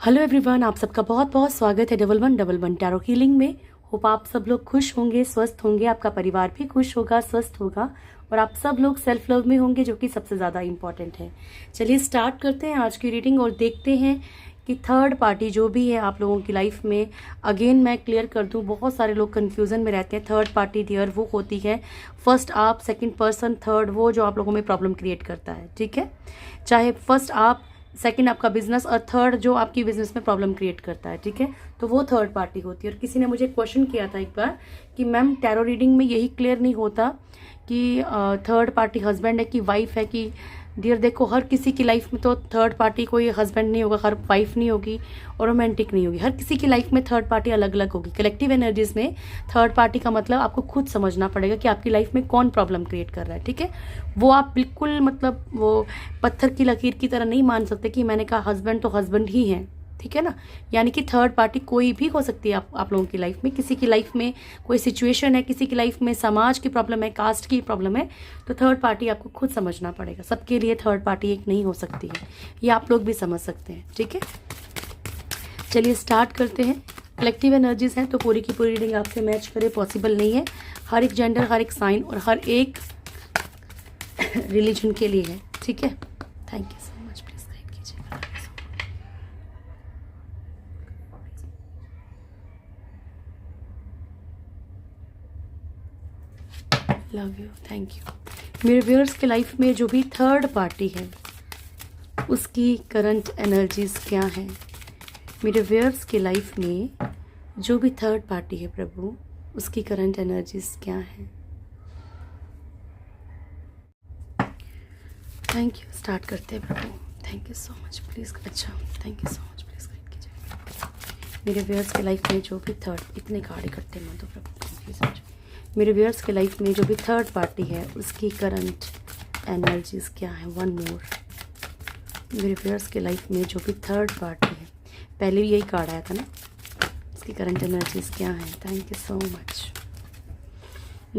Hello everyone, आप सबका बहुत बहुत स्वागत है डबल वन टैरो हीलिंग में। होप आप सब लोग खुश होंगे, स्वस्थ होंगे, आपका परिवार भी खुश होगा, स्वस्थ होगा और आप सब लोग सेल्फ लव में होंगे, जो कि सबसे ज़्यादा इम्पॉर्टेंट है। चलिए स्टार्ट करते हैं आज की रीडिंग और देखते हैं कि थर्ड पार्टी जो भी है आप लोगों की लाइफ में। अगेन मैं क्लियर कर दूं, बहुत सारे लोग कन्फ्यूज़न में रहते हैं। थर्ड पार्टी डियर वो होती है फर्स्ट आप, सेकंड पर्सन, थर्ड वो जो आप लोगों में प्रॉब्लम क्रिएट करता है। ठीक है, चाहे फर्स्ट आप, सेकंड आपका बिजनेस और थर्ड जो आपकी बिजनेस में प्रॉब्लम क्रिएट करता है। ठीक है, तो वो थर्ड पार्टी होती है। और किसी ने मुझे क्वेश्चन किया था एक बार कि मैम टैरो रीडिंग में यही क्लियर नहीं होता कि थर्ड पार्टी हस्बैंड है कि वाइफ है। कि डियर देखो, हर किसी की लाइफ में तो थर्ड पार्टी कोई हस्बैंड नहीं होगा, हर वाइफ नहीं होगी और रोमांटिक नहीं होगी। हर किसी की लाइफ में थर्ड पार्टी अलग अलग होगी। कलेक्टिव एनर्जीज में थर्ड पार्टी का मतलब आपको खुद समझना पड़ेगा कि आपकी लाइफ में कौन प्रॉब्लम क्रिएट कर रहा है। ठीक है, वो आप बिल्कुल मतलब वो पत्थर की लकीर की तरह नहीं मान सकते कि मैंने कहा हस्बैंड तो हस्बैंड ही है। ठीक है ना, यानी कि थर्ड पार्टी कोई भी हो सकती है आप लोगों की लाइफ में। किसी की लाइफ में कोई सिचुएशन है, किसी की लाइफ में समाज की प्रॉब्लम है, कास्ट की प्रॉब्लम है, तो थर्ड पार्टी आपको खुद समझना पड़ेगा। सबके लिए थर्ड पार्टी एक नहीं हो सकती है, ये आप लोग भी समझ सकते हैं। ठीक है, चलिए स्टार्ट करते हैं। कलेक्टिव एनर्जीज हैं तो पूरी की पूरी रीडिंग आपसे मैच करे पॉसिबल नहीं है। हर एक जेंडर, हर एक साइन और हर एक रिलीजन के लिए है। ठीक है, thank you so much, please guide कीजिएगा। Love you, thank you. मेरे व्यूअर्स के लाइफ में जो भी थर्ड पार्टी है उसकी करंट एनर्जीज क्या है। मेरे व्यूअर्स के लाइफ में जो भी थर्ड पार्टी है प्रभु, उसकी करंट एनर्जीज क्या है। थैंक यू, स्टार्ट करते हैं प्रभु। Thank you so much, please. अच्छा, thank you so much, please guide कीजिए। मेरे व्यूअर्स के लाइफ में जो भी थर्ड, इतने गाड़ी करते हैं तो प्रभु कंफ्यूज हो जाए। मेरे व्यूअर्स के लाइफ में जो भी थर्ड पार्टी है उसकी करंट एनर्जीज क्या है। One more. मेरे व्यूअर्स के लाइफ में जो भी थर्ड पार्टी है, पहले भी यही कार्ड आया था ना, इसकी करंट एनर्जीज क्या है। Thank you so much.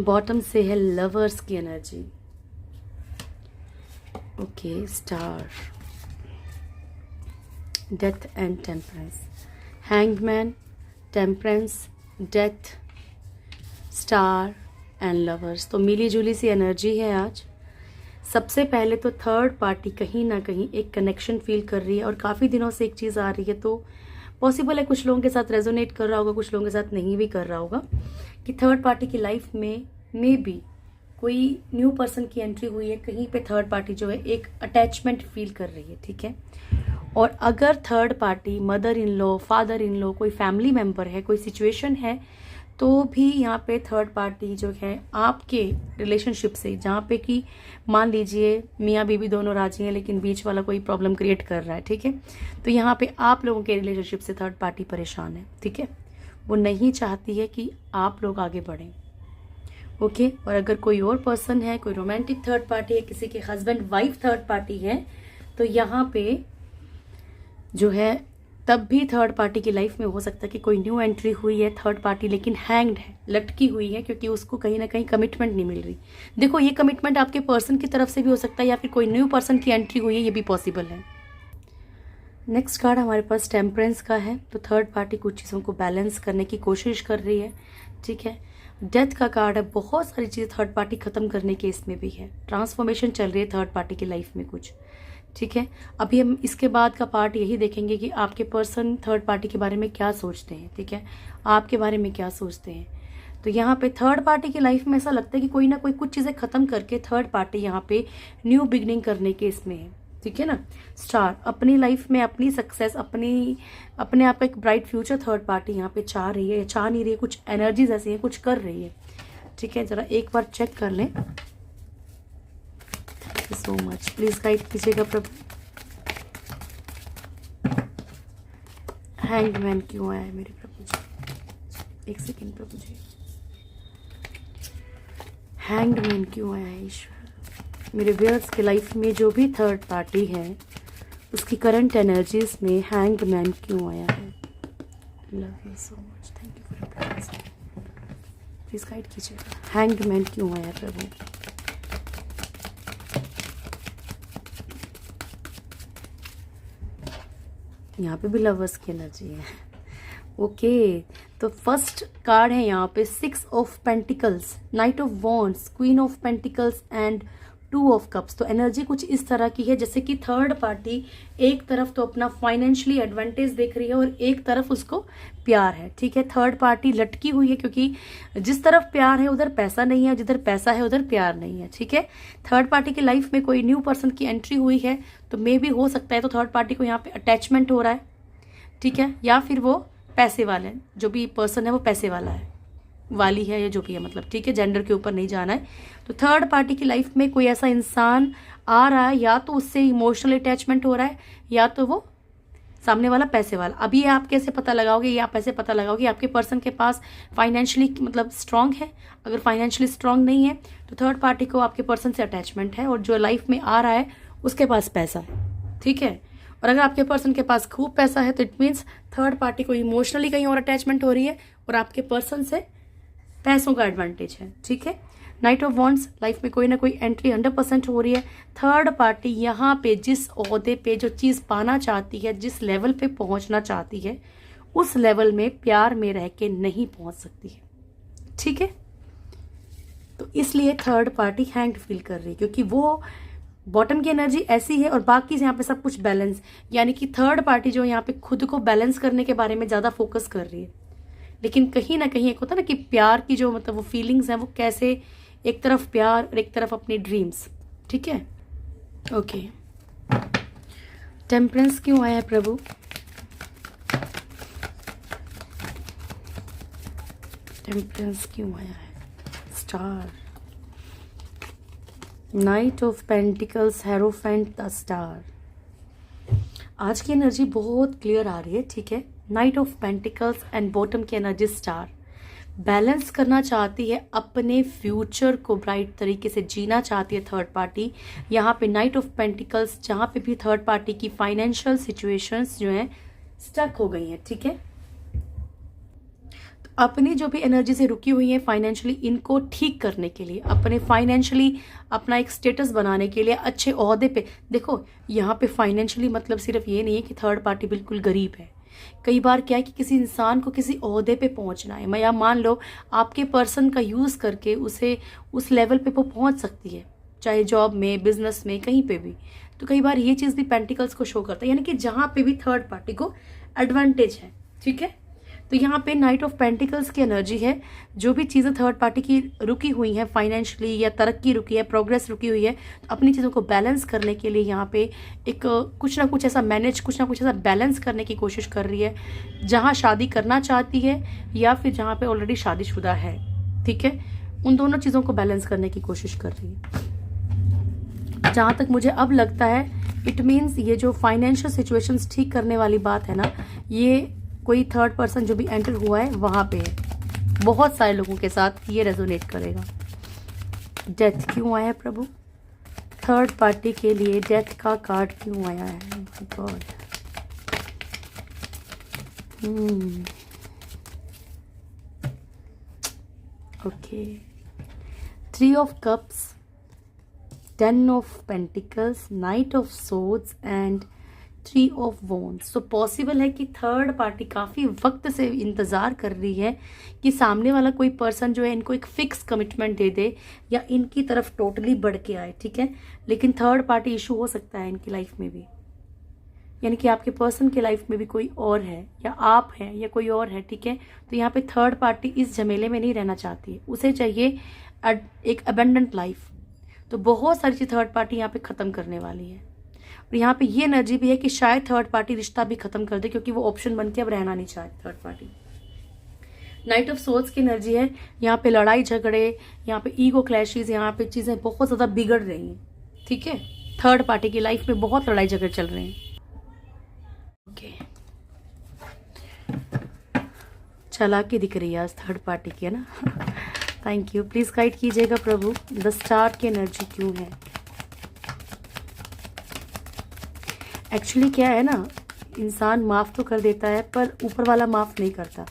Bottom से है लवर्स की energy. Okay, star, death and temperance, hangman, temperance, death, star and lovers. तो मिली जुली सी एनर्जी है आज। सबसे पहले तो थर्ड पार्टी कहीं ना कहीं एक कनेक्शन फील कर रही है और काफ़ी दिनों से एक चीज़ आ रही है, तो पॉसिबल है कुछ लोगों के साथ रेजोनेट कर रहा होगा, कुछ लोगों के साथ नहीं भी कर रहा होगा, कि थर्ड पार्टी की लाइफ में मे बी कोई न्यू पर्सन की एंट्री हुई है। कहीं पे थर्ड पार्टी जो है एक अटैचमेंट फील कर रही है। ठीक है, और अगर third party mother in law, father in law, कोई फैमिली मेम्बर है, कोई सिचुएशन है, तो भी यहाँ पे थर्ड पार्टी जो है आपके रिलेशनशिप से, जहाँ पे कि मान लीजिए मियाँ बीवी दोनों राजी हैं लेकिन बीच वाला कोई प्रॉब्लम क्रिएट कर रहा है। ठीक है, तो यहाँ पे आप लोगों के रिलेशनशिप से थर्ड पार्टी परेशान है। ठीक है, वो नहीं चाहती है कि आप लोग आगे बढ़ें। ओके, और अगर कोई और पर्सन है, कोई रोमांटिक थर्ड पार्टी है, किसी के हस्बैंड वाइफ थर्ड पार्टी है, तो यहाँ पे जो है तब भी थर्ड पार्टी की लाइफ में हो सकता है कि कोई न्यू एंट्री हुई है थर्ड पार्टी, लेकिन हैंग्ड है, लटकी हुई है, क्योंकि उसको कहीं ना कहीं कमिटमेंट नहीं मिल रही। देखो, ये कमिटमेंट आपके पर्सन की तरफ से भी हो सकता है या फिर कोई न्यू पर्सन की एंट्री हुई है, ये भी पॉसिबल है। नेक्स्ट कार्ड हमारे पास टेम्परेंस का है। तो थर्ड पार्टी कुछ चीज़ों को बैलेंस करने की कोशिश कर रही है। ठीक है, डेथ का कार्ड है। बहुत सारी चीज़ें थर्ड पार्टी खत्म करने के इसमें भी है। ट्रांसफॉर्मेशन चल रही है थर्ड पार्टी की लाइफ में कुछ। ठीक है, अभी हम इसके बाद का पार्ट यही देखेंगे कि आपके पर्सन थर्ड पार्टी के बारे में क्या सोचते हैं। ठीक है, आपके बारे में क्या सोचते हैं। तो यहाँ पे थर्ड पार्टी की लाइफ में ऐसा लगता है कि कोई ना कोई कुछ चीज़ें खत्म करके थर्ड पार्टी यहाँ पे न्यू बिगनिंग करने के इसमें है। ठीक है ना, स्टार, अपनी लाइफ में अपनी सक्सेस, अपने आप का एक ब्राइट फ्यूचर थर्ड पार्टी यहाँ पे चाह रही है, चाह नहीं रही है, कुछ एनर्जीज ऐसी हैं, कुछ कर रही है। ठीक है, जरा एक बार चेक कर लें। Thank you so much, please guide कीजिएगा प्रभु। हैंगमैन क्यों आया है मेरे प्रभु जी, एक सेकेंड प्रभु जी। हैंगमैन क्यों आया है ईश्वर। मेरे व्यूअर्स के लाइफ में जो भी थर्ड पार्टी है उसकी करंट एनर्जीज में हैंगमैन क्यों आया है। Love you so much, thank you for your presence, please guide कीजिएगा। हैंगमैन क्यों आया प्रभु। यहाँ पे भी लवर्स की एनर्जी है। ओके, तो फर्स्ट कार्ड है यहाँ पे 6 of pentacles, night of wands, queen of pentacles and 2 of cups. तो एनर्जी कुछ इस तरह की है जैसे कि थर्ड पार्टी एक तरफ तो अपना फाइनेंशियली एडवांटेज देख रही है और एक तरफ उसको प्यार है, ठीक है। थर्ड पार्टी लटकी हुई है क्योंकि जिस तरफ प्यार है उधर पैसा नहीं है, जिधर पैसा है उधर प्यार नहीं है, ठीक है। थर्ड पार्टी की लाइफ में कोई न्यू पर्सन की एंट्री हुई है तो मे भी हो सकता है तो थर्ड पार्टी को यहाँ पे अटैचमेंट हो रहा है, ठीक है, या फिर वो पैसे वाले, जो भी पर्सन है वो पैसे वाला है, वाली है या जो भी है, मतलब ठीक है, जेंडर के ऊपर नहीं जाना है। तो थर्ड पार्टी की लाइफ में कोई ऐसा इंसान आ रहा है, या तो उससे इमोशनल अटैचमेंट हो रहा है या तो वो सामने वाला पैसे वाला। अब ये आप कैसे पता लगाओगे, ये आप ऐसे पता लगाओगे आपके पर्सन के पास फाइनेंशियली मतलब स्ट्रांग है। अगर फाइनेंशियली स्ट्रांग नहीं है तो थर्ड पार्टी को आपके पर्सन से अटैचमेंट है और जो लाइफ में आ रहा है उसके पास पैसा है, ठीक है। और अगर आपके पर्सन के पास खूब पैसा है तो इट मीन्स थर्ड पार्टी को इमोशनली कहीं और अटैचमेंट हो रही है और आपके पर्सन से पैसों का एडवांटेज है, ठीक है। नाइट ऑफ वॉन्ड्स, लाइफ में कोई ना कोई एंट्री 100% हो रही है। थर्ड पार्टी यहाँ पे जिस ओहदे पे जो चीज़ पाना चाहती है, जिस लेवल पे पहुंचना चाहती है, उस लेवल में प्यार में रह के नहीं पहुंच सकती है, ठीक है। तो इसलिए थर्ड पार्टी हैंग्ड फील कर रही है क्योंकि वो बॉटम की एनर्जी ऐसी है और बाकी यहाँ पे सब कुछ बैलेंस, यानी कि थर्ड पार्टी जो यहाँ पे खुद को बैलेंस करने के बारे में ज़्यादा फोकस कर रही है। लेकिन कहीं ना कहीं एक होता है ना कि प्यार की जो मतलब वो फीलिंग्स हैं वो कैसे, एक तरफ प्यार और एक तरफ अपनी ड्रीम्स, ठीक है। ओके, टेम्परेंस क्यों आया है प्रभु? टेम्परेंस क्यों आया है? Star, night of pentacles, hierophant, the star. आज की एनर्जी बहुत क्लियर आ रही है, ठीक है। Knight of pentacles and bottom की एनर्जी स्टार, बैलेंस करना चाहती है, अपने फ्यूचर को ब्राइट तरीके से जीना चाहती है थर्ड पार्टी। यहाँ पे नाइट ऑफ पेंटिकल्स, जहाँ पे भी थर्ड पार्टी की फाइनेंशियल सिचुएशंस जो हैं स्टक हो गई हैं, ठीक है। तो अपनी जो भी एनर्जी से रुकी हुई है फाइनेंशियली, इनको ठीक करने के लिए, अपने फाइनेंशियली अपना एक स्टेटस बनाने के लिए, अच्छे ओहदे पे, देखो यहाँ पे फाइनेंशियली मतलब सिर्फ ये नहीं है कि थर्ड पार्टी बिल्कुल गरीब है। कई बार क्या है कि किसी इंसान को किसी ओहदे पे पहुंचना है, या मान लो आपके पर्सन का यूज़ करके उसे उस लेवल पे वो पहुंच सकती है, चाहे जॉब में, बिजनेस में, कहीं पे भी। तो कई बार ये चीज़ भी पेंटिकल्स को शो करता है, यानी कि जहाँ पे भी थर्ड पार्टी को एडवांटेज है, ठीक है। तो यहाँ पे नाइट ऑफ पेंटिकल्स की एनर्जी है, जो भी चीज़ें थर्ड पार्टी की रुकी हुई हैं फाइनेंशियली, या तरक्की रुकी है, प्रोग्रेस रुकी हुई है, तो अपनी चीज़ों को बैलेंस करने के लिए यहाँ पे एक कुछ ना कुछ ऐसा मैनेज, कुछ ना कुछ ऐसा बैलेंस करने की कोशिश कर रही है, जहाँ शादी करना चाहती है या फिर जहाँ पे ऑलरेडी शादीशुदा है, ठीक है। उन दोनों चीज़ों को बैलेंस करने की कोशिश कर रही है। जहाँ तक मुझे अब लगता है, इट मीन्स ये जो फाइनेंशियल सिचुएशंस ठीक करने वाली बात है ना, ये कोई थर्ड पर्सन जो भी एंटर हुआ है वहाँ पे है, बहुत सारे लोगों के साथ ये रेजोनेट करेगा। डेथ क्यों आया है प्रभु? थर्ड पार्टी के लिए डेथ का कार्ड क्यों आया है? My God. Okay, 3 of cups, 10 of pentacles, night of swords and 3 of wands. तो पॉसिबल है कि थर्ड पार्टी काफ़ी वक्त से इंतज़ार कर रही है कि सामने वाला कोई पर्सन जो है इनको एक फिक्स कमिटमेंट दे दे या इनकी तरफ टोटली बढ़ के आए, ठीक है। लेकिन थर्ड पार्टी इशू हो सकता है इनकी लाइफ में भी, यानी कि आपके पर्सन की लाइफ में भी कोई और है, या आप हैं या कोई और है, ठीक है। तो यहाँ पे थर्ड पार्टी इस झमेले में नहीं रहना चाहती है, उसे चाहिए एक अबेंडेंट लाइफ। तो बहुत सारी चीज़ थर्ड पार्टी यहाँ पे ख़त्म करने वाली है। और यहाँ पे ये एनर्जी भी है कि शायद थर्ड पार्टी रिश्ता भी खत्म कर दे, क्योंकि वो ऑप्शन बन के अब रहना नहीं चाहती third party. Night of swords की एनर्जी है, यहाँ पे लड़ाई झगड़े, यहाँ पे ईगो क्लैशेस, यहाँ पे चीजें बहुत ज्यादा बिगड़ रही हैं, ठीक है। थर्ड पार्टी की लाइफ में बहुत लड़ाई झगड़े चल रहे हैं। ओके, चालाकी दिख रही है आज थर्ड पार्टी की, है ना। थैंक यू, प्लीज गाइड कीजिएगा प्रभु, द स्टार की एनर्जी क्यों है? एक्चुअली क्या है ना, इंसान माफ़ तो कर देता है पर ऊपर वाला माफ़ नहीं करता।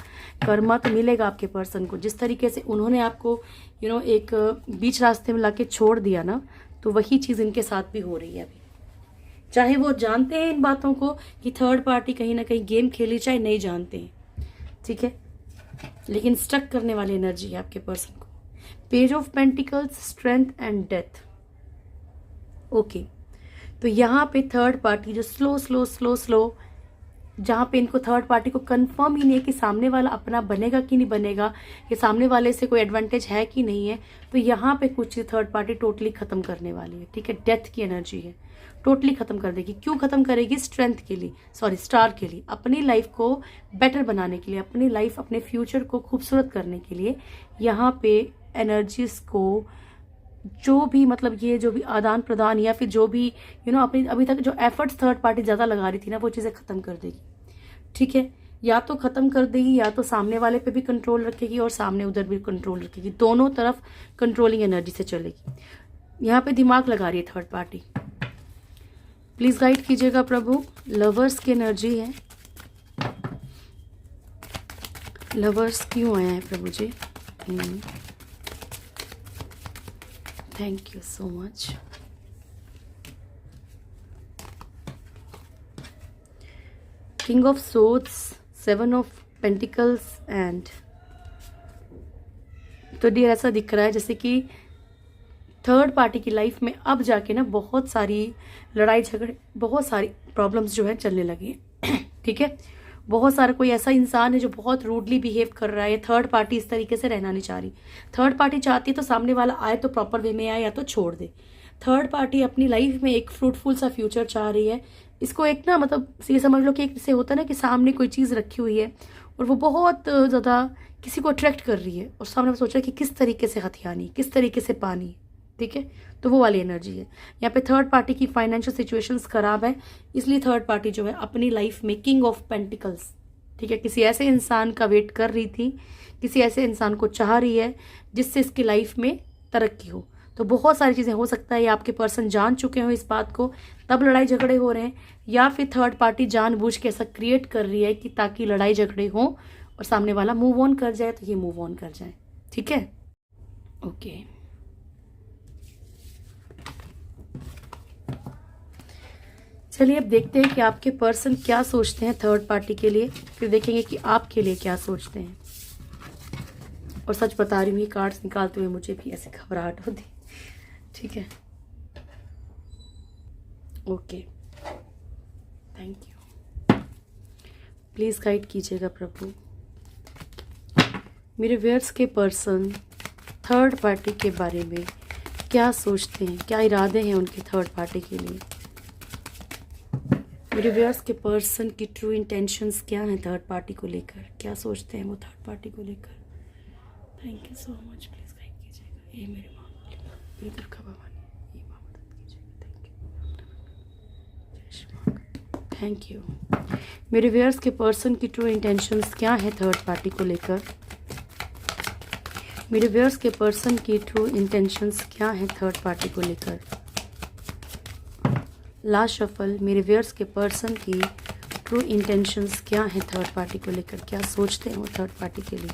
कर्मा तो मिलेगा आपके पर्सन को, जिस तरीके से उन्होंने आपको एक बीच रास्ते में लाके छोड़ दिया ना, तो वही चीज़ इनके साथ भी हो रही है अभी, चाहे वो जानते हैं इन बातों को कि थर्ड पार्टी कहीं ना कहीं गेम खेली, चाहे नहीं जानते हैं, ठीक है, लेकिन स्टक करने वाली एनर्जी है आपके पर्सन को। Page of pentacles, strength and death. Okay, तो यहाँ पे थर्ड पार्टी जो स्लो जहाँ पे इनको थर्ड पार्टी को कंफर्म ही नहीं है कि सामने वाला अपना बनेगा कि नहीं बनेगा, कि सामने वाले से कोई एडवांटेज है कि नहीं है, तो यहाँ पे कुछ थर्ड पार्टी टोटली खत्म करने वाली है, ठीक है। डेथ की एनर्जी है, टोटली खत्म कर देगी। क्यों खत्म करेगी? स्ट्रेंथ के लिए, सॉरी स्टार के लिए, अपनी लाइफ को बेटर बनाने के लिए, अपनी लाइफ, अपने फ्यूचर को खूबसूरत करने के लिए यहाँ पे एनर्जीज को जो भी मतलब ये जो भी आदान प्रदान या फिर जो भी अपनी अभी तक जो एफर्ट्स थर्ड पार्टी ज़्यादा लगा रही थी ना, वो चीज़ें ख़त्म कर देगी, ठीक है। या तो ख़त्म कर देगी या तो सामने वाले पे भी कंट्रोल रखेगी और सामने उधर भी कंट्रोल रखेगी, दोनों तरफ कंट्रोलिंग एनर्जी से चलेगी। यहाँ पे दिमाग लगा रही है थर्ड पार्टी। प्लीज़ गाइड कीजिएगा प्रभु। लवर्स की एनर्जी है, लवर्स क्यों आया है प्रभु जी? Thank you so much. King of swords, 7 of pentacles and तो डियर ऐसा दिख रहा है जैसे कि थर्ड पार्टी की लाइफ में अब जाके ना बहुत सारी लड़ाई झगड़े, बहुत सारी प्रॉब्लम्स जो है चलने लगी हैं, ठीक है। बहुत सारा कोई ऐसा इंसान है जो बहुत रूडली बिहेव कर रहा है। थर्ड पार्टी इस तरीके से रहना नहीं चाह रही। थर्ड पार्टी चाहती है तो सामने वाला आए तो प्रॉपर वे में आए या तो छोड़ दे। थर्ड पार्टी अपनी लाइफ में एक फ्रूटफुल सा फ्यूचर चाह रही है। इसको एक ना मतलब ये समझ लो कि एक से होता है ना कि सामने कोई चीज़ रखी हुई है और वो बहुत ज़्यादा किसी को अट्रैक्ट कर रही है और सामने सोच रहा है कि किस तरीके से हथियानी, किस तरीके से पानी, ठीक है। तो वो वाली एनर्जी है यहाँ पे। थर्ड पार्टी की फाइनेंशियल सिचुएशंस खराब है, इसलिए थर्ड पार्टी जो है अपनी लाइफ में किंग ऑफ पेंटिकल्स, ठीक है, किसी ऐसे इंसान का वेट कर रही थी, किसी ऐसे इंसान को चाह रही है जिससे इसकी लाइफ में तरक्की हो। तो बहुत सारी चीज़ें हो सकता है, ये आपके पर्सन जान चुके हो इस बात को तब लड़ाई झगड़े हो रहे हैं, या फिर थर्ड पार्टी जानबूझ के ऐसा क्रिएट कर रही है कि ताकि लड़ाई झगड़े हो और सामने वाला मूव ऑन कर जाए तो ये मूव ऑन कर जाए, ठीक है। ओके, चलिए अब देखते हैं कि आपके पर्सन क्या सोचते हैं थर्ड पार्टी के लिए, फिर देखेंगे कि आपके लिए क्या सोचते हैं। और सच बता रही हूँ, ये कार्ड्स निकालते हुए मुझे भी ऐसे घबराहट होती, ठीक है। Okay, thank you. Please guide कीजिएगा प्रभु। मेरे व्यूअर्स के पर्सन थर्ड पार्टी के बारे में क्या सोचते हैं, क्या इरादे हैं उनके थर्ड पार्टी के लिए। मेरे व्यूअर्स के पर्सन की ट्रू इंटेंशंस क्या हैं थर्ड पार्टी को लेकर, क्या सोचते हैं वो थर्ड पार्टी को लेकर। Thank you so much. Please guide कीजिएगा। ये मेरे माँ ये दुर्गा भवानी, ये माँ मदद कीजिएगा। Thank you. मेरे व्यूअर्स के पर्सन की ट्रू इंटेंशंस क्या है थर्ड पार्टी को लेकर। मेरे व्यूअर्स के पर्सन की ट्रू इंटेंशंस क्या है थर्ड पार्टी को लेकर। लास्ट शफल, मेरे व्यूअर्स के पर्सन की ट्रू इंटेंशंस क्या है थर्ड पार्टी को लेकर, क्या सोचते हैं वो थर्ड पार्टी के लिए।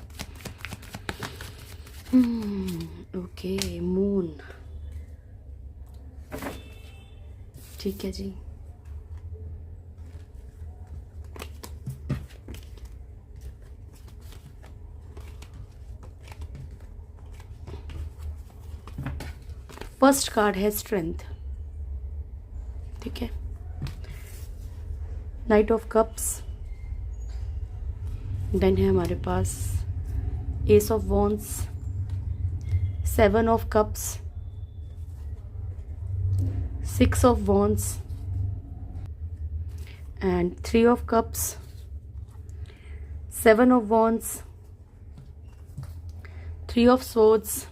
ओके, मून, ठीक है जी। फर्स्ट कार्ड है स्ट्रेंथ, ठीक है। नाइट ऑफ कप्स, देन है हमारे पास ace of wands, 7 of cups, 6 of wands and 3 of cups, 7 of wands, 3 of swords,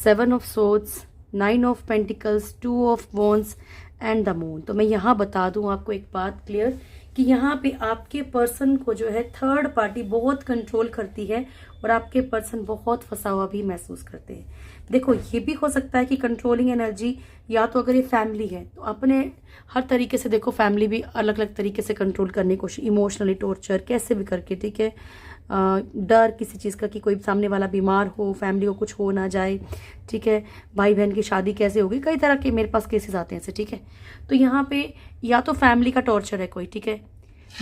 7 of swords, 9 of pentacles, 2 of wands and the moon. तो मैं यहाँ बता दूँ आपको एक बात क्लियर कि यहाँ पे आपके पर्सन को जो है थर्ड पार्टी बहुत कंट्रोल करती है और आपके पर्सन बहुत फंसा हुआ भी महसूस करते हैं। देखो, ये भी हो सकता है कि कंट्रोलिंग एनर्जी, या तो अगर ये फैमिली है तो अपने हर तरीके से, देखो फैमिली भी अलग अलग तरीके से कंट्रोल करने की कोशिश, इमोशनली टॉर्चर कैसे भी करके, ठीक है, डर किसी चीज़ का कि कोई सामने वाला बीमार हो, फैमिली को कुछ हो ना जाए, ठीक है, भाई बहन की शादी कैसे होगी, कई तरह के मेरे पास केसेस आते हैं ऐसे, ठीक है। तो यहाँ पे या तो फैमिली का टॉर्चर है कोई, ठीक है,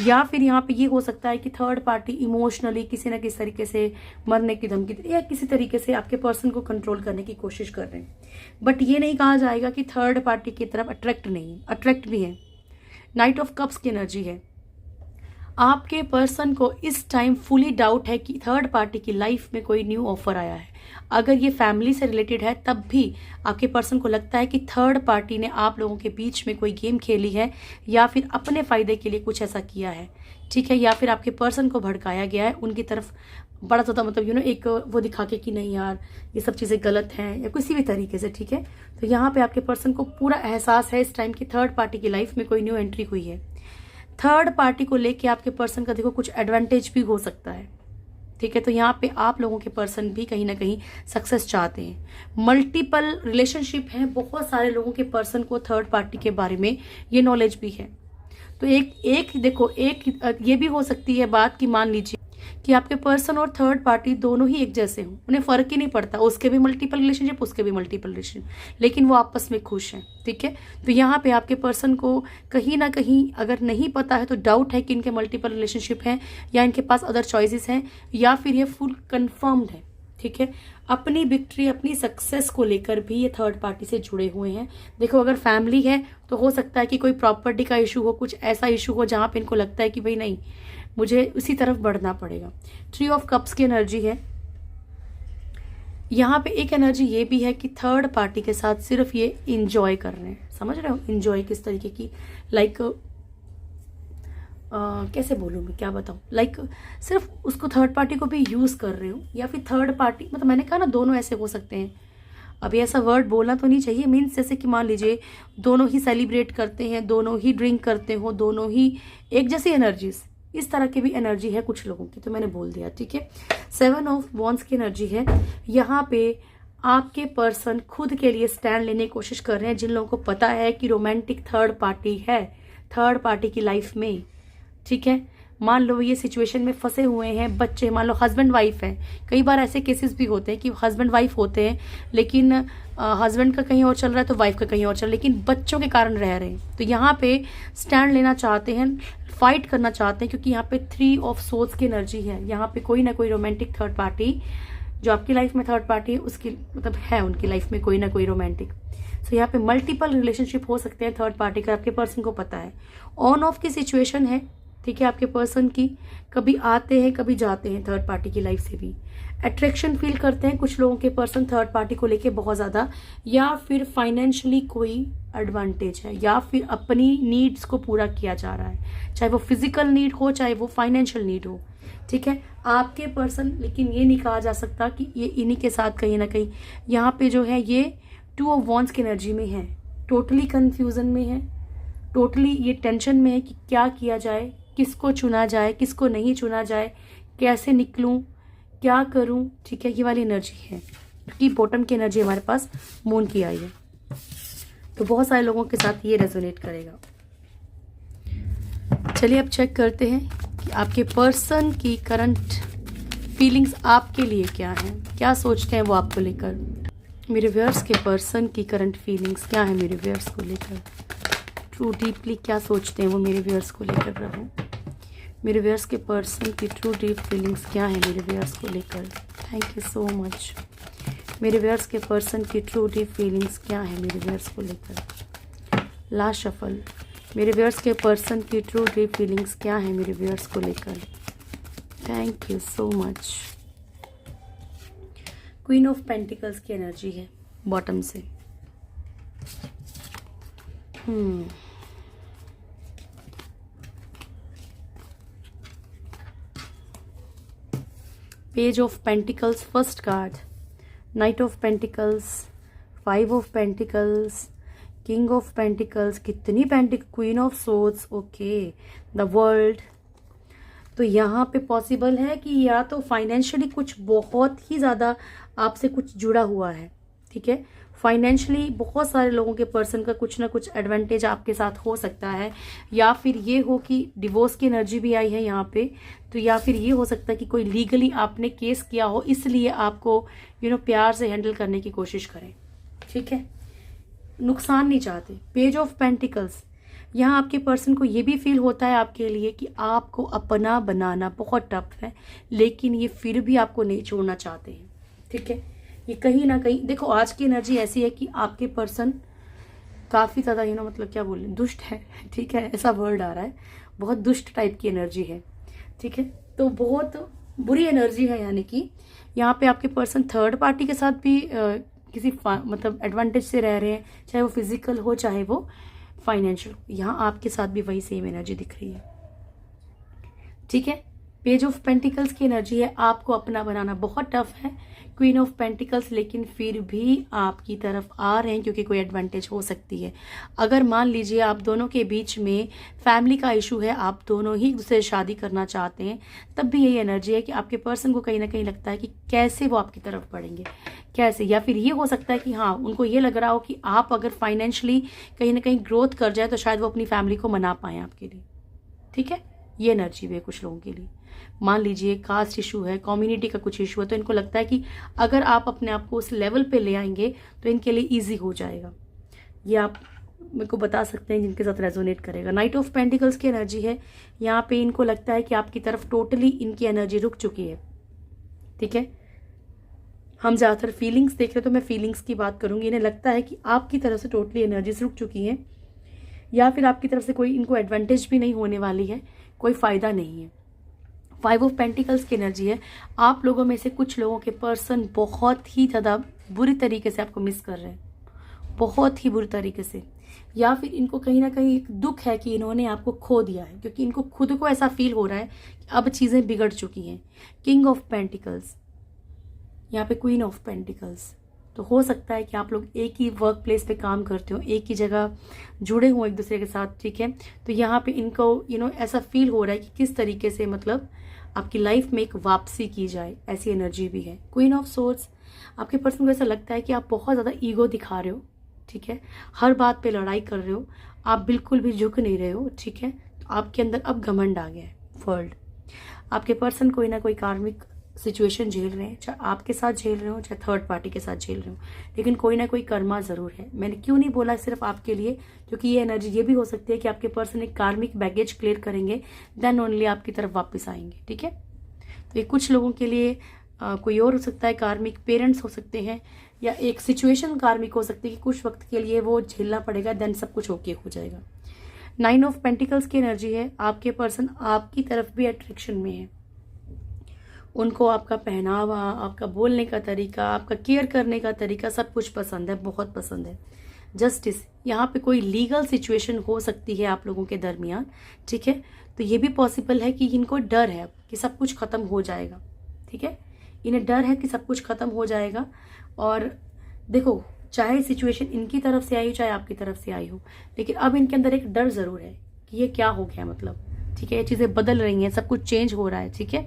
या फिर यहाँ पे ये हो सकता है कि थर्ड पार्टी इमोशनली किसी ना किसी तरीके से मरने की धमकी या किसी तरीके से आपके पर्सन को कंट्रोल करने की कोशिश कर रहे हैं। बट ये नहीं कहा जाएगा कि थर्ड पार्टी की तरफ अट्रैक्ट नहीं, अट्रैक्ट भी है। नाइट ऑफ कप्स की एनर्जी है। आपके पर्सन को इस टाइम फुली डाउट है कि थर्ड पार्टी की लाइफ में कोई न्यू ऑफर आया है। अगर ये फैमिली से रिलेटेड है तब भी आपके पर्सन को लगता है कि थर्ड पार्टी ने आप लोगों के बीच में कोई गेम खेली है या फिर अपने फायदे के लिए कुछ ऐसा किया है, ठीक है, या फिर आपके पर्सन को भड़काया गया है उनकी तरफ बड़ा ज़्यादा, मतलब एक वो दिखा के कि नहीं यार ये सब चीज़ें गलत हैं या किसी भी तरीके से, ठीक है। तो यहाँ पे आपके पर्सन को पूरा एहसास है इस टाइम की थर्ड पार्टी की लाइफ में कोई न्यू एंट्री हुई है। थर्ड पार्टी को लेके आपके पर्सन का देखो कुछ एडवांटेज भी हो सकता है, ठीक है। तो यहाँ पे आप लोगों के पर्सन भी कहीं ना कहीं सक्सेस चाहते हैं। मल्टीपल रिलेशनशिप है, बहुत सारे लोगों के पर्सन को थर्ड पार्टी के बारे में ये नॉलेज भी है। तो एक देखो, एक ये भी हो सकती है बात कि मान लीजिए कि आपके पर्सन और थर्ड पार्टी दोनों ही एक जैसे हों, उन्हें फर्क ही नहीं पड़ता, उसके भी मल्टीपल रिलेशनशिप, उसके भी मल्टीपल रिलेशनशिप, लेकिन वो आपस में खुश हैं, ठीक है। तो यहाँ पे आपके पर्सन को कहीं ना कहीं अगर नहीं पता है तो डाउट है कि इनके मल्टीपल रिलेशनशिप हैं या इनके पास अदर चॉइसेस हैं या फिर ये फुल कंफर्म्ड है, ठीक है। अपनी विक्ट्री, अपनी सक्सेस को लेकर भी ये थर्ड पार्टी से जुड़े हुए हैं। देखो अगर फैमिली है तो हो सकता है कि कोई प्रॉपर्टी का इशू हो, कुछ ऐसा इशू हो जहाँ पे इनको लगता है कि भाई नहीं मुझे उसी तरफ बढ़ना पड़ेगा। थ्री ऑफ कप्स की एनर्जी है। यहाँ पे एक एनर्जी ये भी है कि थर्ड पार्टी के साथ सिर्फ ये इंजॉय कर रहे हैं, समझ रहे हो, इंजॉय किस तरीके की, लाइक कैसे बोलूँ मैं, क्या बताऊँ, लाइक सिर्फ उसको थर्ड पार्टी को भी यूज़ कर रहे हो या फिर थर्ड पार्टी, मतलब मैंने कहा ना दोनों ऐसे हो सकते हैं। अभी ऐसा वर्ड बोलना तो नहीं चाहिए, मीन्स जैसे कि मान लीजिए दोनों ही सेलिब्रेट करते हैं, दोनों ही ड्रिंक करते हो, दोनों ही एक जैसी एनर्जीज, इस तरह की भी एनर्जी है कुछ लोगों की, तो मैंने बोल दिया, ठीक है। सेवन ऑफ वॉन्ड्स की एनर्जी है। यहाँ पे आपके पर्सन खुद के लिए स्टैंड लेने की कोशिश कर रहे हैं। जिन लोगों को पता है कि रोमांटिक थर्ड पार्टी है थर्ड पार्टी की लाइफ में, ठीक है, मान लो ये सिचुएशन में फंसे हुए हैं, बच्चे, मान लो हस्बैंड वाइफ है, कई बार ऐसे केसेस भी होते हैं कि हस्बैंड वाइफ होते हैं लेकिन हस्बैंड का कहीं और चल रहा है तो वाइफ का कहीं और चल रहा है, लेकिन बच्चों के कारण रह रहे हैं। तो यहाँ पे स्टैंड लेना चाहते हैं, फाइट करना चाहते हैं, क्योंकि यहाँ पे थ्री ऑफ सोर्ड्स की एनर्जी है। यहाँ पे कोई ना कोई रोमांटिक थर्ड पार्टी जो आपकी लाइफ में थर्ड पार्टी है उसकी मतलब है उनकी लाइफ में कोई ना कोई रोमांटिक। सो यहाँ पे मल्टीपल रिलेशनशिप हो सकते हैं थर्ड पार्टी का, आपके पर्सन को पता है। ऑन ऑफ की सिचुएशन है, ठीक है, आपके पर्सन की, कभी आते हैं कभी जाते हैं थर्ड पार्टी की लाइफ से भी। अट्रैक्शन फील करते हैं कुछ लोगों के पर्सन थर्ड पार्टी को लेके बहुत ज़्यादा, या फिर फाइनेंशियली कोई एडवांटेज है, या फिर अपनी नीड्स को पूरा किया जा रहा है, चाहे वो फिजिकल नीड हो चाहे वो फाइनेंशियल नीड हो, ठीक है, आपके पर्सन। लेकिन ये नहीं कहा जा सकता कि ये इन्हीं के साथ कहीं ना कहीं यहाँ पे जो है ये टू ऑफ वॉन्ड्स की एनर्जी में है, टोटली कंफ्यूजन में है, टोटली ये टेंशन में है कि क्या किया जाए, किसको चुना जाए, किसको नहीं चुना जाए, कैसे निकलूं, क्या करूं, ठीक है, ये वाली एनर्जी है। क्योंकि बॉटम की एनर्जी हमारे पास मून की आई है, तो बहुत सारे लोगों के साथ ये रेजोनेट करेगा। चलिए अब चेक करते हैं कि आपके पर्सन की करंट फीलिंग्स आपके लिए क्या है, क्या सोचते हैं वो आपको लेकर। मेरे व्यूअर्स के पर्सन की करंट फीलिंग्स क्या है मेरे व्यूअर्स को लेकर, ट्रू डीपली क्या सोचते हैं वो मेरे व्यूअर्स को लेकर। रहो मेरे व्यूअर्स के पर्सन की ट्रू डीप फीलिंग्स क्या है मेरे व्यूअर्स को लेकर। Thank you so much. मेरे व्यूअर्स के पर्सन की ट्रू डीप फीलिंग्स क्या है मेरे व्यूअर्स को लेकर। Last shuffle. मेरे व्यूअर्स के पर्सन की ट्रू डीप फीलिंग्स क्या है मेरे व्यूअर्स को लेकर। Thank you so much. Queen of pentacles की एनर्जी है बॉटम से। Page of pentacles first card, knight of pentacles, five of pentacles, king of pentacles, कितनी pentacle, queen of swords, okay, the world. तो यहाँ पे possible है कि या तो फाइनेंशियली कुछ बहुत ही ज़्यादा आपसे कुछ जुड़ा हुआ है, ठीक है, फाइनेंशियली बहुत सारे लोगों के पर्सन का कुछ ना कुछ एडवांटेज आपके साथ हो सकता है, या फिर ये हो कि डिवोर्स की एनर्जी भी आई है यहाँ पे, तो या फिर ये हो सकता है कि कोई लीगली आपने केस किया हो, इसलिए आपको प्यार से हैंडल करने की कोशिश करें। ठीक है, नुकसान नहीं चाहते। पेज ऑफ पेंटिकल्स, यहाँ आपके पर्सन को ये भी फील होता है आपके लिए कि आपको अपना बनाना बहुत टफ है, लेकिन ये फिर भी आपको नहीं छोड़ना चाहते हैं। ठीक है, ये कहीं ना कहीं देखो आज की एनर्जी ऐसी है कि आपके पर्सन काफ़ी ज़्यादा मतलब क्या बोले, दुष्ट है। ठीक है, ऐसा वर्ड आ रहा है, बहुत दुष्ट टाइप की एनर्जी है। ठीक है, तो बहुत बुरी एनर्जी है, यानी कि यहाँ पे आपके पर्सन थर्ड पार्टी के साथ भी किसी मतलब एडवांटेज से रह रहे हैं, चाहे वो फिजिकल हो चाहे वो फाइनेंशियल। यहाँ आपके साथ भी वही सेम एनर्जी दिख रही है। ठीक है, पेज ऑफ पेंटिकल्स की एनर्जी है, आपको अपना बनाना बहुत टफ है। क्वीन ऑफ पेंटिकल्स, लेकिन फिर भी आपकी तरफ आ रहे हैं क्योंकि कोई एडवांटेज हो सकती है। अगर मान लीजिए आप दोनों के बीच में फैमिली का इशू है, आप दोनों ही एक दूसरे से शादी करना चाहते हैं, तब भी यही एनर्जी है कि आपके पर्सन को कहीं ना कहीं लगता है कि कैसे वो आपकी तरफ बढ़ेंगे, कैसे। या फिर ये हो सकता है कि हाँ, उनको ये लग रहा हो कि आप अगर फाइनेंशियली कहीं ना कहीं ग्रोथ कर जाए तो शायद वो अपनी फैमिली को मना पाए आपके लिए। ठीक है, ये एनर्जी भी है कुछ लोगों के लिए। मान लीजिए कास्ट इशू है, कम्युनिटी का कुछ इशू है, तो इनको लगता है कि अगर आप अपने आप को उस लेवल पे ले आएंगे तो इनके लिए इजी हो जाएगा। ये आप मेरे को बता सकते हैं जिनके साथ रेजोनेट करेगा। नाइट ऑफ पेंटिकल्स की एनर्जी है, यहाँ पे इनको लगता है कि आपकी तरफ टोटली इनकी एनर्जी रुक चुकी है। ठीक है, हम ज़्यादातर फीलिंग्स देख रहे तो मैं फीलिंग्स की बात करूंगी। इन्हें लगता है कि आपकी तरफ से टोटली एनर्जीज रुक चुकी हैं, या फिर आपकी तरफ से कोई इनको एडवांटेज भी नहीं होने वाली है, कोई फ़ायदा नहीं है। 5 ऑफ पेंटिकल्स की एनर्जी है, आप लोगों में से कुछ लोगों के पर्सन बहुत ही ज़्यादा बुरी तरीके से आपको मिस कर रहे हैं, बहुत ही बुरी तरीके से। या फिर इनको कहीं ना कहीं एक दुख है कि इन्होंने आपको खो दिया है, क्योंकि इनको खुद को ऐसा फील हो रहा है कि अब चीज़ें बिगड़ चुकी हैं। किंग ऑफ पेंटिकल्स, यहाँ पे क्वीन ऑफ पेंटिकल्स, तो हो सकता है कि आप लोग एक ही वर्क प्लेस पे काम करते हो, एक ही जगह जुड़े हुए एक दूसरे के साथ। ठीक है, तो यहाँ पे इनको ऐसा फील हो रहा है कि किस तरीके से मतलब आपकी लाइफ में एक वापसी की जाए, ऐसी एनर्जी भी है। क्वीन ऑफ सोर्ड्स, आपके पर्सन को ऐसा लगता है कि आप बहुत ज़्यादा ईगो दिखा रहे हो। ठीक है, हर बात पे लड़ाई कर रहे हो, आप बिल्कुल भी झुक नहीं रहे हो। ठीक है, तो आपके अंदर अब घमंड आ गया है। वर्ल्ड, आपके पर्सन कोई ना कोई कार्मिक सिचुएशन झेल रहे हैं, चाहे आपके साथ झेल रहे हो चाहे थर्ड पार्टी के साथ झेल रहे हो, लेकिन कोई ना कोई कर्मा जरूर है। मैंने क्यों नहीं बोला सिर्फ आपके लिए, क्योंकि ये एनर्जी ये भी हो सकती है कि आपके पर्सन एक कार्मिक बैगेज क्लियर करेंगे, देन ओनली आपकी तरफ वापस आएंगे। ठीक है, तो ये कुछ लोगों के लिए कोई और हो सकता है, कार्मिक पेरेंट्स हो सकते हैं, या एक सिचुएशन कार्मिक हो सकती है कि कुछ वक्त के लिए वो झेलना पड़ेगा, देन सब कुछ ओके हो जाएगा। 9 ऑफ पेंटिकल्स की एनर्जी है, आपके पर्सन आपकी तरफ भी अट्रैक्शन में है। उनको आपका पहनावा, आपका बोलने का तरीका, आपका केयर करने का तरीका सब कुछ पसंद है, बहुत पसंद है। जस्टिस, यहाँ पे कोई लीगल सिचुएशन हो सकती है आप लोगों के दरमियान। ठीक है, तो ये भी पॉसिबल है कि इनको डर है कि सब कुछ खत्म हो जाएगा। ठीक है, इन्हें डर है कि सब कुछ खत्म हो जाएगा। और देखो, चाहे सिचुएशन इनकी तरफ से आई हो चाहे आपकी तरफ से आई हो, लेकिन अब इनके अंदर एक डर जरूर है कि ये क्या हो गया, मतलब ठीक है, ये चीज़ें बदल रही हैं, सब कुछ चेंज हो रहा है। ठीक है,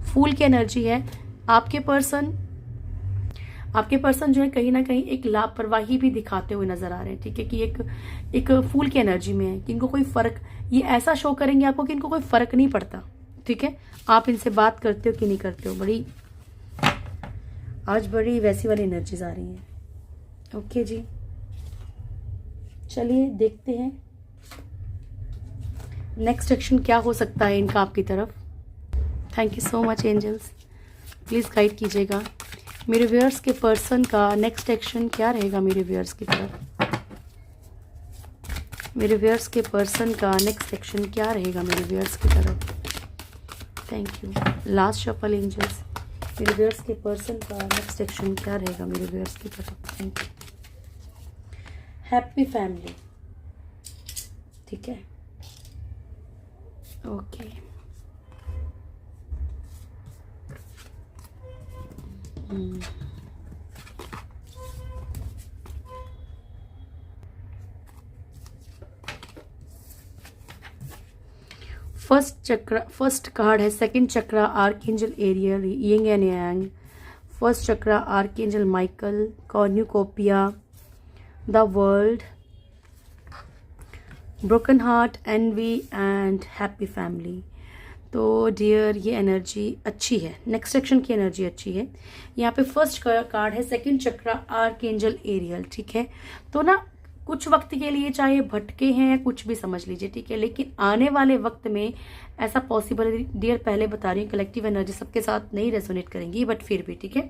फूल की एनर्जी है, आपके पर्सन जो है कहीं ना कहीं एक लापरवाही भी दिखाते हुए नजर आ रहे हैं। ठीक है, कि एक फूल की एनर्जी में है कि इनको कोई फर्क, ये ऐसा शो करेंगे आपको कि इनको कोई फर्क नहीं पड़ता। ठीक है, आप इनसे बात करते हो कि नहीं करते हो, आज बड़ी वैसी वाली एनर्जीज आ रही हैं। ओके जी, चलिए देखते हैं नेक्स्ट एक्शन क्या हो सकता है इनका आपकी तरफ। Thank you so much angels, please guide कीजिएगा मेरे व्यूअर्स के पर्सन का नेक्स्ट एक्शन क्या रहेगा मेरे व्यूअर्स की तरफ। मेरे व्यूअर्स के पर्सन का नेक्स्ट एक्शन क्या रहेगा मेरे व्यूअर्स की तरफ। Thank you, last shuffle angels, मेरे व्यूअर्स के पर्सन का नेक्स्ट एक्शन क्या रहेगा मेरे व्यूअर्स की तरफ। Thank you. हैप्पी फैमिली, ठीक है, ओके। फर्स्ट कार्ड है second chakra archangel Ariel yin and yang. First chakra archangel Michael cornucopia the world, broken heart, envy and happy family. तो डियर ये एनर्जी अच्छी है, नेक्स्ट सेक्शन की एनर्जी अच्छी है। यहाँ पे फर्स्ट कार्ड है सेकंड चक्रा, आर्कएंजल एरियल, ठीक है। तो ना कुछ वक्त के लिए चाहे भटके हैं या कुछ भी समझ लीजिए, ठीक है, लेकिन आने वाले वक्त में ऐसा पॉसिबल है डियर, पहले बता रही हूँ कलेक्टिव एनर्जी सबके साथ नहीं रेजोनेट करेंगी, बट फिर भी ठीक है,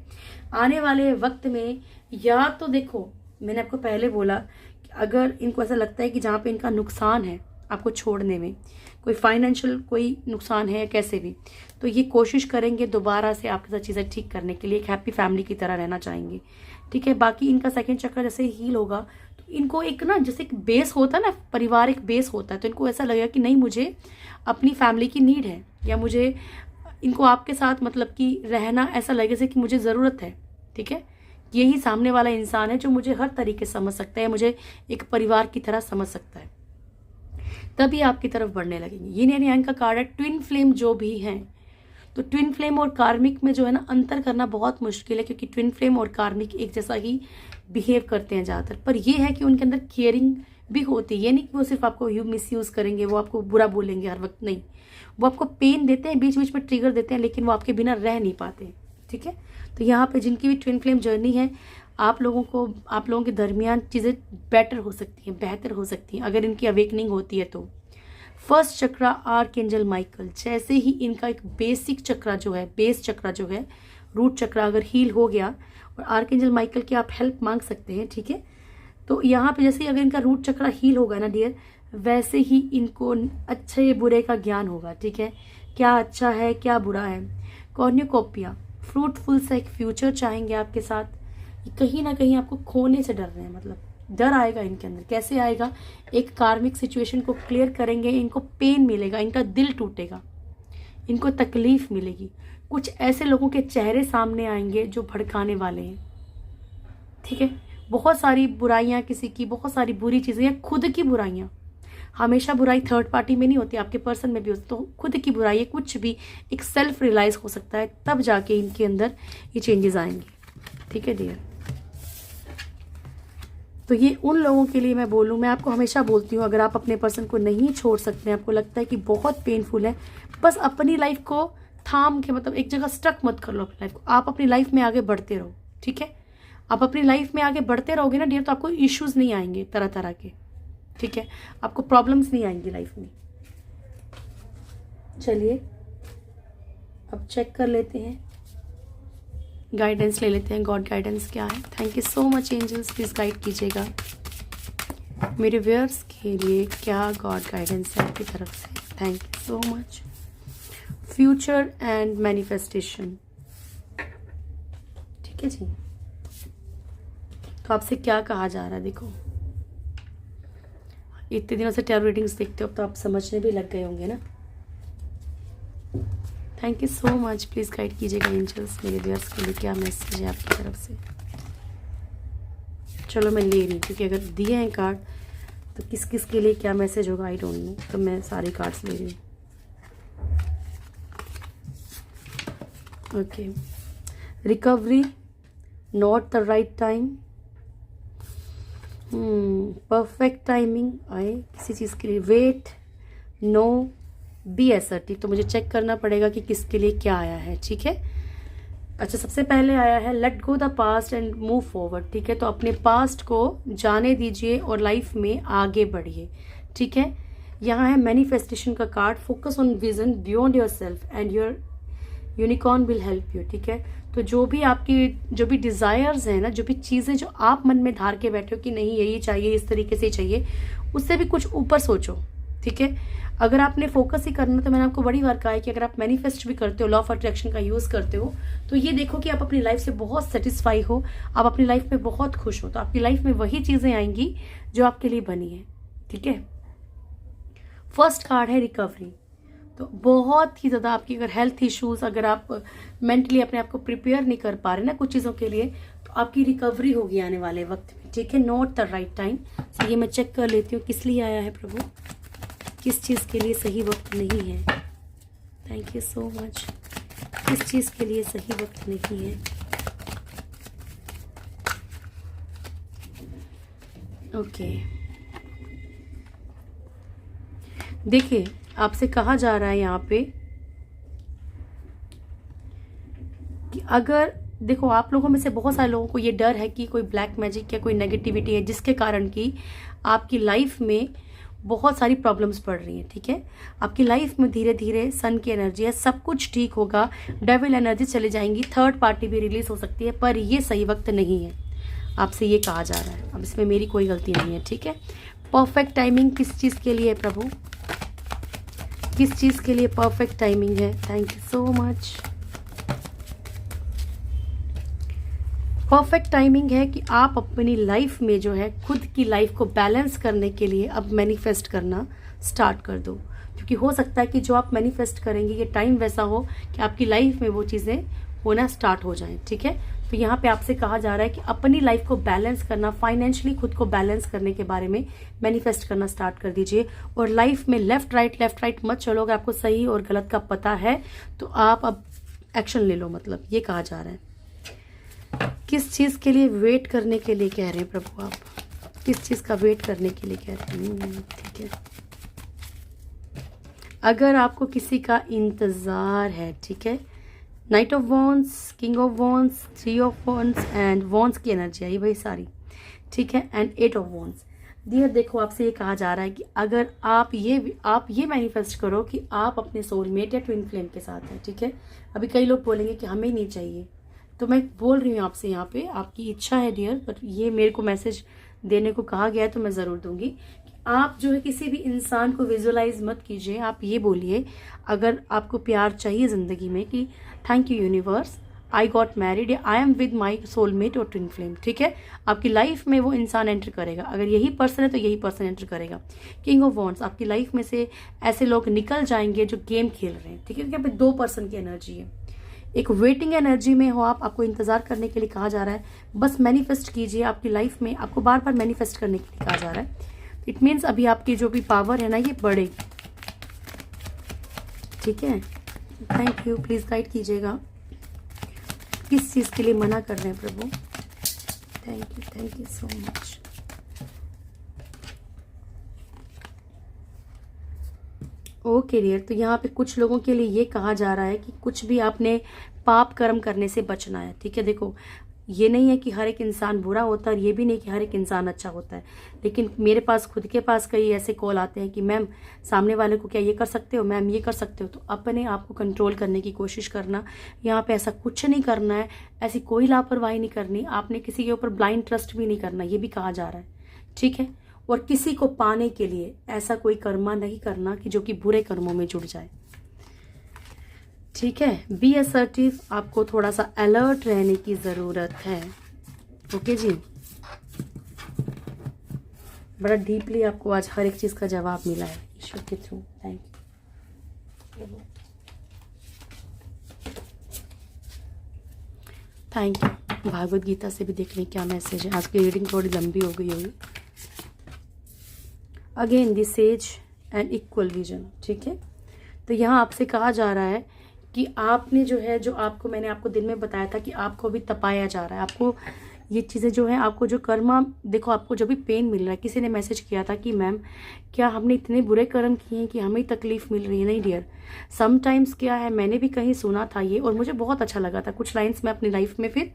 आने वाले वक्त में या तो देखो, मैंने आपको पहले बोला कि अगर इनको ऐसा लगता है कि जहाँ पे इनका नुकसान है आपको छोड़ने में, कोई फाइनेंशियल कोई नुकसान है कैसे भी, तो ये कोशिश करेंगे दोबारा से आपके साथ चीज़ें ठीक करने के लिए, एक हैप्पी फैमिली की तरह रहना चाहेंगे, ठीक है। बाकी इनका सेकंड चक्र जैसे हील होगा तो इनको एक ना, जैसे एक बेस होता है ना, परिवार एक बेस होता है, तो इनको ऐसा लगेगा कि नहीं मुझे अपनी फैमिली की नीड है, या मुझे इनको आपके साथ मतलब कि रहना ऐसा लगे जैसे कि मुझे ज़रूरत है, ठीक है। यही सामने वाला इंसान है जो मुझे हर तरीके से समझ सकता है, मुझे एक परिवार की तरह समझ सकता है, तभी आपकी तरफ बढ़ने लगेंगे। ये यानी यांग का कार्ड है ट्विन फ्लेम जो भी हैं, तो ट्विन फ्लेम और कार्मिक में जो है ना अंतर करना बहुत मुश्किल है, क्योंकि ट्विन फ्लेम और कार्मिक एक जैसा ही बिहेव करते हैं ज़्यादातर, पर ये है कि उनके अंदर केयरिंग भी होती है। ये नहीं कि वो सिर्फ आपको मिस यूज़ करेंगे, वो आपको बुरा बोलेंगे हर वक्त, नहीं, वो आपको पेन देते हैं, बीच बीच में ट्रिगर देते हैं, लेकिन वो आपके बिना रह नहीं पाते, ठीक है। तो यहाँ पे जिनकी भी ट्विन फ्लेम जर्नी है, आप लोगों के दरमियान चीज़ें बेटर हो सकती हैं, बेहतर हो सकती हैं अगर इनकी अवेकनिंग होती है तो। फर्स्ट चक्रा आर्कएंजल माइकल, जैसे ही इनका एक बेसिक चक्रा जो है, बेस चक्रा जो है, रूट चक्रा अगर हील हो गया, और आर्कएंजल माइकल की आप हेल्प मांग सकते हैं, ठीक है। तो यहाँ पे जैसे ही अगर इनका रूट चक्रा हील होगा ना डियर, वैसे ही इनको अच्छे बुरे का ज्ञान होगा, ठीक है, क्या अच्छा है क्या बुरा है। कॉर्न्यूकोपिया, फ्रूटफुल सा एक फ्यूचर चाहेंगे आपके साथ, कहीं ना कहीं आपको खोने से डर रहे हैं, मतलब डर आएगा इनके अंदर, कैसे आएगा, एक कार्मिक सिचुएशन को क्लियर करेंगे, इनको पेन मिलेगा, इनका दिल टूटेगा, इनको तकलीफ मिलेगी, कुछ ऐसे लोगों के चेहरे सामने आएंगे जो भड़काने वाले हैं, ठीक है। बहुत सारी बुराइयां किसी की, बहुत सारी बुरी चीज़ें, या खुद की बुराइयां, हमेशा बुराई थर्ड पार्टी में नहीं होती, आपके पर्सन में भी होती, तो खुद की बुराई कुछ भी एक सेल्फ रियलाइज हो सकता है, तब जाके इनके अंदर ये चेंजेस आएंगे, ठीक है डियर। तो ये उन लोगों के लिए मैं बोलूँ, मैं आपको हमेशा बोलती हूँ, अगर आप अपने पर्सन को नहीं छोड़ सकते, आपको लगता है कि बहुत पेनफुल है, बस अपनी लाइफ को थाम के, मतलब एक जगह स्टक मत कर लो अपनी लाइफ को, आप अपनी लाइफ में आगे बढ़ते रहो, ठीक है। आप अपनी लाइफ में आगे बढ़ते रहोगे ना डियर, तो आपको इश्यूज नहीं आएंगे तरह तरह के, ठीक है, आपको प्रॉब्लम्स नहीं आएंगी लाइफ में। चलिए अब चेक कर लेते हैं, गाइडेंस ले लेते हैं, गॉड गाइडेंस क्या है। Thank you so much angels, please guide कीजिएगा मेरे व्यूअर्स के लिए, क्या गॉड गाइडेंस है आपकी तरफ से। Thank you so much. Future and manifestation, ठीक है जी। तो आपसे क्या कहा जा रहा है, देखो इतने दिनों से टैरो रीडिंग्स देखते हो, अब तो आप समझने भी लग गए होंगे ना। Thank you so much, please guide कीजिएगा एंजल्स मेरे व्यूअर्स के लिए, क्या मैसेज है आपकी तरफ से। चलो मैं ले रही हूँ, क्योंकि अगर दिए हैं कार्ड तो किस किस के लिए क्या मैसेज होगा आई डोंट नो, तो मैं सारे कार्ड्स ले रही हूँ। Okay, recovery, not the right time, perfect timing आए किसी चीज़ के लिए, वेट, नो, बी असर्टिव। तो मुझे चेक करना पड़ेगा कि किसके लिए क्या आया है, ठीक है। अच्छा, सबसे पहले आया है let go the past and move forward, ठीक है। तो अपने पास्ट को जाने दीजिए और लाइफ में आगे बढ़िए, ठीक है। यहाँ है मैनिफेस्टेशन का card, focus on vision beyond your self and your unicorn will help you, ठीक है। तो जो भी डिज़ायर्स हैं ना, जो भी चीज़ें जो आप मन में धार के बैठे हो कि नहीं यही चाहिए, इस तरीके से चाहिए, उससे भी कुछ ऊपर सोचो, ठीक है। अगर आपने फोकस ही करना, तो मैंने आपको बड़ी बार कहा है कि अगर आप मैनिफेस्ट भी करते हो, लॉ ऑफ अट्रैक्शन का यूज़ करते हो, तो ये देखो कि आप अपनी लाइफ से बहुत सेटिस्फाई हो, आप अपनी लाइफ में बहुत खुश हो, तो आपकी लाइफ में वही चीज़ें आएंगी जो आपके लिए बनी है, ठीक है। फर्स्ट कार्ड है रिकवरी, तो बहुत ही ज़्यादा आपकी अगर हेल्थ इश्यूज, अगर आप मेंटली अपने आप को प्रिपेयर नहीं कर पा रहे ना कुछ चीज़ों के लिए, तो आपकी रिकवरी होगी आने वाले वक्त में, ठीक है। नॉट द राइट टाइम, तो ये मैं चेक कर लेती हूँ किस लिए आया है प्रभु, किस चीज़ के लिए सही वक्त नहीं है। थैंक यू सो मच, किस चीज़ के लिए सही वक्त नहीं है। ओके, देखिए आपसे कहा जा रहा है यहाँ पे कि अगर देखो आप लोगों में से बहुत सारे लोगों को ये डर है कि कोई ब्लैक मैजिक या कोई नेगेटिविटी है जिसके कारण कि आपकी लाइफ में बहुत सारी प्रॉब्लम्स पड़ रही हैं, ठीक है। आपकी लाइफ में धीरे धीरे सन की एनर्जी है, सब कुछ ठीक होगा, डेविल एनर्जी चली जाएंगी, थर्ड पार्टी भी रिलीज हो सकती है, पर ये सही वक्त नहीं है, आपसे ये कहा जा रहा है। अब इसमें मेरी कोई गलती नहीं है, ठीक है। परफेक्ट टाइमिंग किस चीज़ के लिए है प्रभु, किस चीज़ के लिए परफेक्ट टाइमिंग है? Thank you so much. Perfect timing है कि आप अपनी लाइफ में जो है खुद की लाइफ को बैलेंस करने के लिए अब मैनिफेस्ट करना स्टार्ट कर दो, क्योंकि हो सकता है कि जो आप मैनिफेस्ट करेंगे ये टाइम वैसा हो कि आपकी लाइफ में वो चीज़ें होना स्टार्ट हो जाएं, ठीक है। तो यहाँ पे आपसे कहा जा रहा है कि अपनी लाइफ को बैलेंस करना, फाइनेंशियली खुद को बैलेंस करने के बारे में मैनिफेस्ट करना स्टार्ट कर दीजिए। और लाइफ में लेफ्ट राइट मत चलो, अगर आपको सही और गलत का पता है तो आप अब एक्शन ले लो, मतलब ये कहा जा रहा है। किस चीज़ के लिए वेट करने के लिए कह रहे हैं प्रभु, आप किस चीज़ का वेट करने के लिए कह रहे हैं? ठीक है, अगर आपको किसी का इंतज़ार है, ठीक है। Knight of wands, king of wands, three of wands and wands की एनर्जी आई भाई सारी, ठीक है, and eight of wands. Dear देखो आपसे ये कहा जा रहा है कि अगर आप ये मैनिफेस्ट करो कि आप अपने सोलमेट या ट्विन फ्लेम के साथ हैं, ठीक है। अभी कई लोग बोलेंगे कि हमें नहीं चाहिए, तो मैं बोल रही हूँ आपसे यहाँ पे, आपकी इच्छा है डियर, बट ये मेरे को मैसेज देने को कहा गया है तो मैं ज़रूर दूंगी कि आप जो है किसी भी इंसान को विजुअलाइज मत कीजिए, आप ये बोलिए अगर आपको प्यार चाहिए ज़िंदगी में कि thank you universe, I got married, या I am with my soulmate और ट्विन फ्लेम, ठीक है। आपकी लाइफ में वो इंसान एंटर करेगा, अगर यही पर्सन है तो यही पर्सन एंटर करेगा। किंग ऑफ वॉन्ड्स, आपकी लाइफ में से ऐसे लोग निकल जाएंगे जो गेम खेल रहे हैं, ठीक है। यहाँ पे दो पर्सन की एनर्जी है, एक वेटिंग एनर्जी में हो आप, आपको इंतजार करने के लिए कहा जा रहा है। बस मैनिफेस्ट कीजिए, आपकी लाइफ में आपको बार बार मैनिफेस्ट करने के लिए कहा जा रहा है। इट मीन्स अभी आपकी जो भी पावर है ना ये बढ़ेगी, ठीक है। थैंक यू, प्लीज गाइड कीजिएगा किस चीज के लिए मना कर रहे हैं प्रभु। Thank you so much. Okay dear, तो यहाँ पे कुछ लोगों के लिए ये कहा जा रहा है कि कुछ भी आपने पाप कर्म करने से बचना है, ठीक है। देखो ये नहीं है कि हर एक इंसान बुरा होता है और ये भी नहीं कि हर एक इंसान अच्छा होता है, लेकिन मेरे पास खुद के पास कई ऐसे कॉल आते हैं कि मैम सामने वाले को क्या ये कर सकते हो, मैम ये कर सकते हो, तो अपने आप को कंट्रोल करने की कोशिश करना। यहाँ पे ऐसा कुछ नहीं करना है, ऐसी कोई लापरवाही नहीं करनी, आपने किसी के ऊपर ब्लाइंड ट्रस्ट भी नहीं करना, ये भी कहा जा रहा है, ठीक है। और किसी को पाने के लिए ऐसा कोई कर्मा नहीं करना कि जो कि बुरे कर्मों में जुड़ जाए, ठीक है। बी असर्टिव, आपको थोड़ा सा अलर्ट रहने की जरूरत है, ओके जी। बड़ा डीपली आपको आज हर एक चीज का जवाब मिला है ईश्वर के through, thank you, thank you. Bhagavad Gita से भी देख लें क्या मैसेज है, आज की रीडिंग थोड़ी लंबी हो गई होगी। Again this says and equal vision, ठीक है। तो यहाँ आपसे कहा जा रहा है कि आपने जो है, जो आपको मैंने आपको दिन में बताया था कि आपको भी तपाया जा रहा है, आपको ये चीज़ें जो है, आपको जो कर्मा, देखो आपको जो भी पेन मिल रहा है, किसी ने मैसेज किया था कि मैम क्या हमने इतने बुरे कर्म किए हैं कि हमें तकलीफ मिल रही है। नहीं डियर, समटाइम्स क्या है, मैंने भी कहीं सुना था ये और मुझे बहुत अच्छा लगा था, कुछ लाइन्स मैं अपनी लाइफ में फिर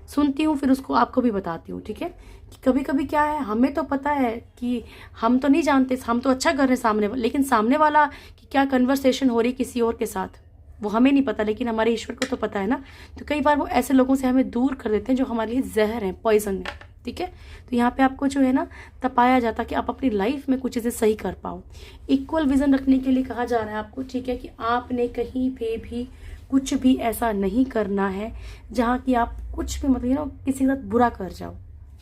सुनती हूँ, फिर उसको आपको भी बताती हूँ, ठीक है। कि कभी कभी क्या है, हमें तो पता है कि हम तो नहीं जानते, हम तो अच्छा कर रहे हैं सामने, लेकिन सामने वाला की क्या कन्वर्सेशन हो रही किसी और के साथ वो हमें नहीं पता, लेकिन हमारे ईश्वर को तो पता है ना। तो कई बार वो ऐसे लोगों से हमें दूर कर देते हैं जो हमारे लिए जहर है, पॉइजन है, ठीक है। तो यहाँ पे आपको जो है ना तपाया जाता कि आप अपनी लाइफ में कुछ चीज़ें सही कर पाओ। इक्वल विजन रखने के लिए कहा जा रहा है आपको, ठीक है, कि आपने कहीं पे भी कुछ भी ऐसा नहीं करना है जहाँ की आप कुछ भी मतलब किसी के साथ बुरा कर जाओ,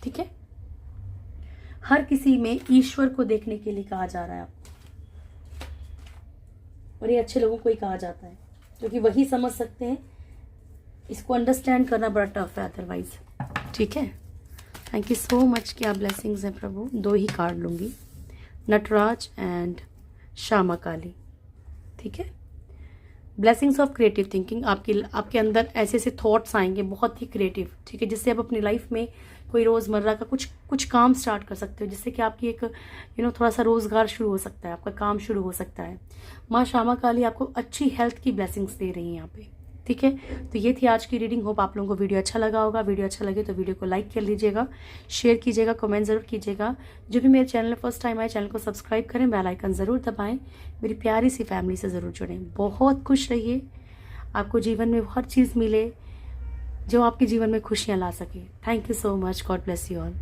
ठीक है। हर किसी में ईश्वर को देखने के लिए कहा जा रहा है आपको, और ये अच्छे लोगों को ही कहा जाता है क्योंकि वही समझ सकते हैं, इसको अंडरस्टैंड करना बड़ा टफ है अदरवाइज, ठीक है। थैंक यू सो मच, क्या ब्लेसिंग्स हैं प्रभु। 2 ही कार्ड लूंगी, नटराज एंड श्यामा काली, ठीक है। ब्लेसिंग्स ऑफ क्रिएटिव थिंकिंग, आपके अंदर ऐसे ऐसे थॉट्स आएंगे बहुत ही क्रिएटिव, ठीक है, जिससे आप अपनी लाइफ में कोई रोज़मर्रा का कुछ काम स्टार्ट कर सकते हो, जिससे कि आपकी एक थोड़ा सा रोज़गार शुरू हो सकता है, आपका काम शुरू हो सकता है। माँ श्यामा काली आपको अच्छी हेल्थ की ब्लेसिंग्स दे रही हैं यहाँ पे, ठीक है। तो ये थी आज की रीडिंग। होप आप लोगों को वीडियो अच्छा लगा होगा। वीडियो अच्छा लगे तो वीडियो को लाइक कर लीजिएगा, शेयर कीजिएगा, कमेंट ज़रूर कीजिएगा। जो भी मेरे चैनल में फर्स्ट टाइम आए, चैनल को सब्सक्राइब करें, बेल आइकन ज़रूर दबाएं, मेरी प्यारी सी फैमिली से ज़रूर जुड़ें। बहुत खुश रहिए, आपको जीवन में हर चीज़ मिले जो आपके जीवन में खुशियाँ ला सके। Thank you so much. God bless you all.